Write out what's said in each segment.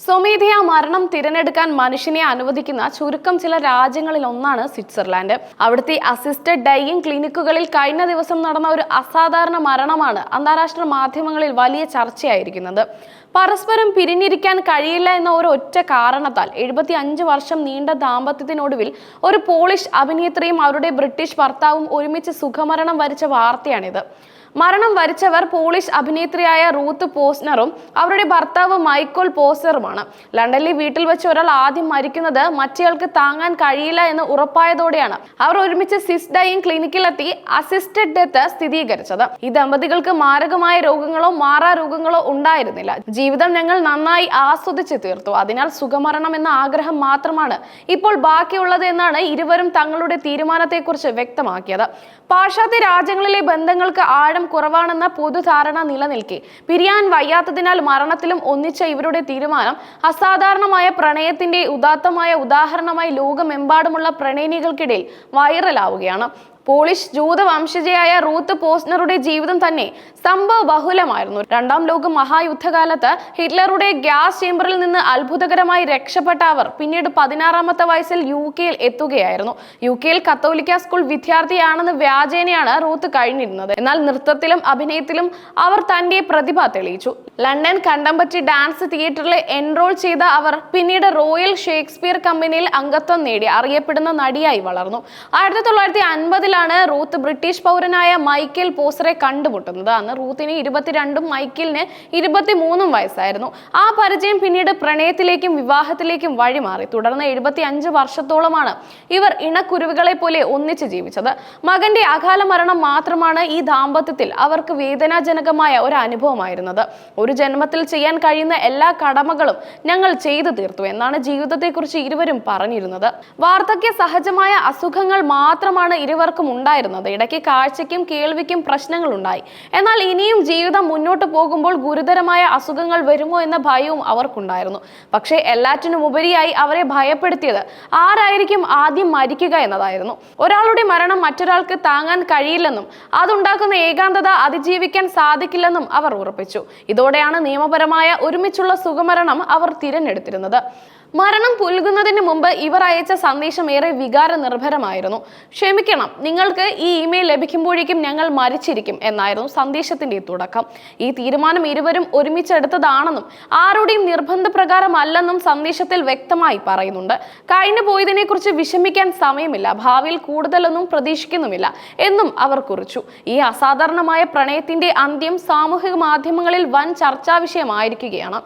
സ്വമേധയാ മരണം തിരഞ്ഞെടുക്കാൻ മനുഷ്യനെ അനുവദിക്കുന്ന ചുരുക്കം ചില രാജ്യങ്ങളിൽ ഒന്നാണ് സ്വിറ്റ്സർലാൻഡ്. അവിടുത്തെ അസിസ്റ്റഡ് ഡൈയിങ് ക്ലിനിക്കുകളിൽ കഴിഞ്ഞ ദിവസം നടന്ന ഒരു അസാധാരണ മരണമാണ് അന്താരാഷ്ട്ര മാധ്യമങ്ങളിൽ വലിയ ചർച്ചയായിരിക്കുന്നത്. പരസ്പരം പിരിഞ്ഞിരിക്കാൻ കഴിയില്ല എന്ന ഒരൊറ്റ കാരണത്താൽ 75 വർഷം നീണ്ട ദാമ്പത്യത്തിനൊടുവിൽ ഒരു പോളിഷ് അഭിനേത്രിയും അവരുടെ ബ്രിട്ടീഷ് ഭർത്താവും ഒരുമിച്ച് സുഖമരണം വരിച്ച വാർത്തയാണിത്. മരണം വരിച്ചവർ പോളിഷ് അഭിനേത്രിയായ റൂത്ത് പോസ്നറും അവരുടെ ഭർത്താവ് മൈക്കോൽ പോസറുമാണ്. ലണ്ടനിലെ വീട്ടിൽ വെച്ച് ഒരാൾ ആദ്യം മരിക്കുന്നത് മറ്റേയാൾക്ക് താങ്ങാൻ കഴിയില്ല എന്ന് ഉറപ്പായതോടെയാണ് അവർ ഒരുമിച്ച് സിസ് ഡൈയിങ് ക്ലിനിക്കിലെത്തി അസിസ്റ്റഡ് ഡെത്ത് സ്ഥിരീകരിച്ചത്. ഈ ദമ്പതികൾക്ക് മാരകമായ രോഗങ്ങളോ മാറാരോഗങ്ങളോ ഉണ്ടായിരുന്നില്ല. ജീവിതം ഞങ്ങൾ നന്നായി ആസ്വദിച്ച് തീർത്തു, അതിനാൽ സുഖമരണം എന്ന ആഗ്രഹം മാത്രമാണ് ഇപ്പോൾ ബാക്കിയുള്ളത് എന്നാണ് ഇരുവരും തങ്ങളുടെ തീരുമാനത്തെക്കുറിച്ച് വ്യക്തമാക്കിയത്. പാശ്ചാത്യ രാജ്യങ്ങളിലെ ബന്ധങ്ങൾക്ക് ആഴം കുറവാണെന്ന പൊതുധാരണ നിലനിൽക്കെ പിരിയാൻ വയ്യാത്തതിനാൽ മരണത്തിലും ഒന്നിച്ച ഇവരുടെ തീരുമാനം അസാധാരണമായ പ്രണയത്തിന്റെ ഉദാത്തമായ ഉദാഹരണമായി ലോകമെമ്പാടുമുള്ള പ്രണയിനികൾക്കിടയിൽ വൈറലാവുകയാണ്. പോളിഷ് ജൂത വംശജയായ റൂത്ത് പോസ്നറുടെ ജീവിതം തന്നെ സംഭവ ബഹുലമായിരുന്നു. രണ്ടാം ലോക മഹായുദ്ധകാലത്ത് ഹിറ്റ്ലറുടെ ഗ്യാസ് ചേംബറിൽ നിന്ന് അത്ഭുതകരമായി രക്ഷപ്പെട്ട അവർ പിന്നീട് 16ാമത്തെ വയസ്സിൽ UK എത്തുകയായിരുന്നു. UK കത്തോലിക്ക സ്കൂൾ വിദ്യാർത്ഥിയാണെന്ന് വ്യാജേനയാണ് റൂത്ത് കഴിഞ്ഞിരുന്നത്. എന്നാൽ നൃത്തത്തിലും അഭിനയത്തിലും അവർ തന്റെ പ്രതിഭ തെളിയിച്ചു. ലണ്ടൻ കണ്ടംപററി ഡാൻസ് തിയേറ്ററിൽ എൻറോൾ ചെയ്ത അവർ പിന്നീട് റോയൽ ഷേക്സ്പിയർ കമ്പനിയിൽ അംഗത്വം നേടി അറിയപ്പെടുന്ന നടിയായി വളർന്നു. 1950 റൂത്ത് ബ്രിട്ടീഷ് പൗരനായ മൈക്കേൽ പോസറെ കണ്ടുമുട്ടുന്നത്. അന്ന് റൂത്തിന് 22ഉം മൈക്കേലിന് 23ഉം വയസ്സായിരുന്നു. ആ പരിചയം പിന്നീട് പ്രണയത്തിലേക്കും വിവാഹത്തിലേക്കും വഴിമാറി. തുടർന്ന് 75 വർഷത്തോളമാണ് ഇവർ ഇണക്കുരുവികളെ പോലെ ഒന്നിച്ച് ജീവിച്ചത്. മകന്റെ അകാല മരണം മാത്രമാണ് ഈ ദാമ്പത്യത്തിൽ അവർക്ക് വേദനാജനകമായ ഒരു അനുഭവമായിരുന്നത്. ഒരു ജന്മത്തിൽ ചെയ്യാൻ കഴിയുന്ന എല്ലാ കടമകളും ഞങ്ങൾ ചെയ്തു തീർത്തു എന്നാണ് ജീവിതത്തെക്കുറിച്ച് ഇരുവരും പറഞ്ഞിരുന്നത്. വാർദ്ധക്യ സഹജമായ അസുഖങ്ങൾ മാത്രമാണ് ഇരുവർക്കും ഉണ്ടായിരുന്നത്. ഇടയ്ക്ക് കാഴ്ചയ്ക്കും കേൾവിക്കും പ്രശ്നങ്ങൾ ഉണ്ടായി. എന്നാൽ ഇനിയും ജീവിതം മുന്നോട്ട് പോകുമ്പോൾ ഗുരുതരമായ അസുഖങ്ങൾ വരുമോ എന്ന ഭയവും അവർക്കുണ്ടായിരുന്നു. പക്ഷേ എല്ലാറ്റിനും ഉപരിയായി അവരെ ഭയപ്പെടുത്തിയത് ആരായിരിക്കും ആദ്യം മരിക്കുക എന്നതായിരുന്നു. ഒരാളുടെ മരണം മറ്റൊരാൾക്ക് താങ്ങാൻ കഴിയില്ലെന്നും അതുണ്ടാക്കുന്ന ഏകാന്തത അതിജീവിക്കാൻ സാധിക്കില്ലെന്നും അവർ ഉറപ്പിച്ചു. ഇതോടെയാണ് നിയമപരമായ ഒരുമിച്ചുള്ള സുഖമരണം അവർ തിരഞ്ഞെടുത്തിരുന്നത്. മരണം പുൽകുന്നതിന് മുമ്പ് ഇവർ അയച്ച സന്ദേശം ഏറെ വികാര നിർഭരമായിരുന്നു. ക്ഷമിക്കണം, നിങ്ങൾക്ക് ഈ ഇമെയിൽ ലഭിക്കുമ്പോഴേക്കും ഞങ്ങൾ മരിച്ചിരിക്കും എന്നായിരുന്നു സന്ദേശത്തിന്റെ തുടക്കം. ഈ തീരുമാനം ഇരുവരും ഒരുമിച്ചെടുത്തതാണെന്നും ആരുടെയും നിർബന്ധപ്രകാരമല്ലെന്നും സന്ദേശത്തിൽ വ്യക്തമായി പറയുന്നുണ്ട്. കഴിഞ്ഞു പോയതിനെ കുറിച്ച് വിഷമിക്കാൻ സമയമില്ല, ഭാവിയിൽ കൂടുതലൊന്നും പ്രതീക്ഷിക്കുന്നുമില്ല എന്നും അവർ കുറിച്ചു. ഈ അസാധാരണമായ പ്രണയത്തിന്റെ അന്ത്യം സാമൂഹിക മാധ്യമങ്ങളിൽ വൻ ചർച്ചാ വിഷയമായിരിക്കുകയാണ്.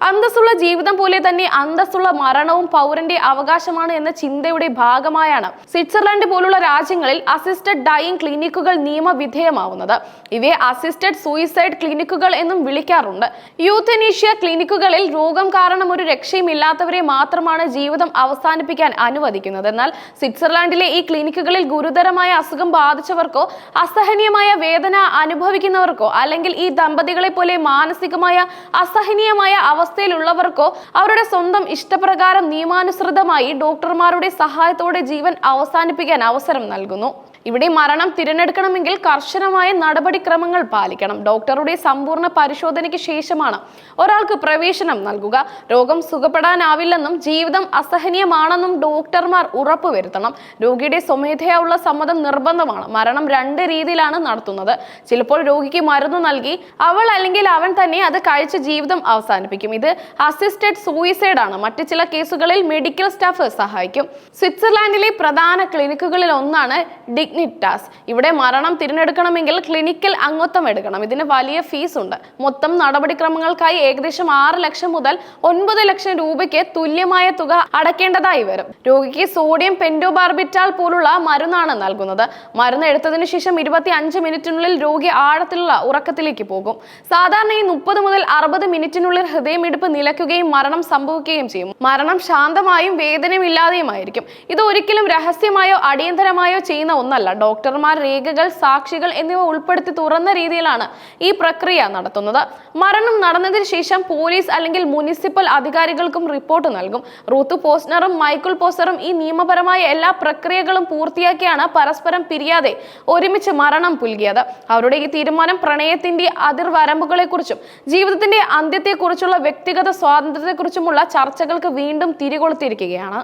അന്തസ്സുള്ള ജീവിതം പോലെ തന്നെ അന്തസ്സുള്ള മരണവും പൗരന്റെ അവകാശമാണ് എന്ന ചിന്തയുടെ ഭാഗമായാണ് സ്വിറ്റ്സർലൻഡ് പോലുള്ള രാജ്യങ്ങളിൽ അസിസ്റ്റഡ് ഡൈയിങ് ക്ലിനിക്കുകൾ നിയമവിധേയമാവുന്നത്. ഇവയെ അസിസ്റ്റഡ് സൂയിസൈഡ് ക്ലിനിക്കുകൾ എന്നും വിളിക്കാറുണ്ട്. യൂത്തനീഷ്യ ക്ലിനിക്കുകളിൽ രോഗം കാരണം ഒരു രക്ഷയുമില്ലാത്തവരെ മാത്രമാണ് ജീവിതം അവസാനിപ്പിക്കാൻ അനുവദിക്കുന്നത്. എന്നാൽ സ്വിറ്റ്സർലാൻഡിലെ ഈ ക്ലിനിക്കുകളിൽ ഗുരുതരമായ അസുഖം ബാധിച്ചവർക്കോ അസഹനീയമായ വേദന അനുഭവിക്കുന്നവർക്കോ അല്ലെങ്കിൽ ഈ ദമ്പതികളെ പോലെ മാനസികമായ അസഹനീയമായ അവസ്ഥയിലുള്ളവർക്കോ അവരുടെ സ്വന്തം ഇഷ്ടപ്രകാരം നിയമാനുസൃതമായി ഡോക്ടർമാരുടെ സഹായത്തോടെ ജീവൻ അവസാനിപ്പിക്കാൻ അവസരം നൽകുന്നു. ഇവിടെ മരണം തിരഞ്ഞെടുക്കണമെങ്കിൽ കർശനമായ നടപടിക്രമങ്ങൾ പാലിക്കണം. ഡോക്ടറുടെ സമ്പൂർണ്ണ പരിശോധനയ്ക്ക് ശേഷമാണ് ഒരാൾക്ക് പ്രവേശനം നൽകുക. രോഗം സുഖപ്പെടാനാവില്ലെന്നും ജീവിതം അസഹനീയമാണെന്നും ഡോക്ടർമാർ ഉറപ്പുവരുത്തണം. രോഗിയുടെ സ്വമേധയാ ഉള്ള സമ്മതം നിർബന്ധമാണ്. മരണം 2 രീതിയിലാണ് നടത്തുന്നത്. ചിലപ്പോൾ രോഗിക്ക് മരുന്ന് നൽകി അവൾ അല്ലെങ്കിൽ അവൻ തന്നെ അത് കഴിച്ച് ജീവിതം അവസാനിപ്പിക്കും. ഇത് അസിസ്റ്റഡ് സൂയിസൈഡ് ആണ്. മറ്റു ചില കേസുകളിൽ മെഡിക്കൽ സ്റ്റാഫ് സഹായിക്കും. സ്വിറ്റ്സർലാൻഡിലെ പ്രധാന ക്ലിനിക്കുകളിൽ ഒന്നാണ് ഡിഗ്നിറ്റാസ്. ഇവിടെ മരണം തിരഞ്ഞെടുക്കണമെങ്കിൽ ക്ലിനിക്കൽ അംഗത്വം എടുക്കണം. ഇതിന് വലിയ ഫീസ് ഉണ്ട്. മൊത്തം നടപടിക്രമങ്ങൾക്കായി ഏകദേശം 6 ലക്ഷം മുതൽ 9 ലക്ഷം രൂപയ്ക്ക് തുല്യമായ തുക അടയ്ക്കേണ്ടതായി വരും. രോഗിക്ക് സോഡിയം പെന്റോബാർബിറ്റാൾ പോലുള്ള മരുന്നാണ് നൽകുന്നത്. മരുന്ന് എടുത്തതിനു ശേഷം 25 മിനിറ്റിനുള്ളിൽ രോഗി ആഴത്തിലുള്ള ഉറക്കത്തിലേക്ക് പോകും. സാധാരണ 30 മുതൽ 60 മിനിറ്റിനുള്ളിൽ ഹൃദയമിടിപ്പ് നിലയ്ക്കുകയും മരണം സംഭവിക്കുകയും ചെയ്യും. മരണം ശാന്തമായും വേദനയില്ലാതെയുമായിരിക്കും. ഇത് ഒരിക്കലും രഹസ്യമായോ അടിയന്തരമായോ ചെയ്യുന്ന ഒന്നല്ല. മാത്രമല്ല, ഡോക്ടർമാർ, രേഖകൾ, സാക്ഷികൾ എന്നിവ ഉൾപ്പെടുത്തി തുറന്ന രീതിയിലാണ് ഈ പ്രക്രിയ നടത്തുന്നത്. മരണം നടന്നതിന് ശേഷം പോലീസ് അല്ലെങ്കിൽ മുനിസിപ്പൽ അധികാരികൾക്കും റിപ്പോർട്ട് നൽകും. റൂത്ത് പോസ്നറും മൈക്കിൾ പോസ്റ്ററും ഈ നിയമപരമായ എല്ലാ പ്രക്രിയകളും പൂർത്തിയാക്കിയാണ് പരസ്പരം പിരിയാതെ ഒരുമിച്ച് മരണം പുൽകിയത്. അവരുടെ ഈ തീരുമാനം പ്രണയത്തിന്റെ അതിർവരമ്പുകളെക്കുറിച്ചും ജീവിതത്തിന്റെ അന്ത്യത്തെക്കുറിച്ചുള്ള വ്യക്തിഗത സ്വാതന്ത്ര്യത്തെക്കുറിച്ചുമുള്ള ചർച്ചകൾക്ക് വീണ്ടും തിരികൊളുത്തിയിരിക്കുകയാണ്.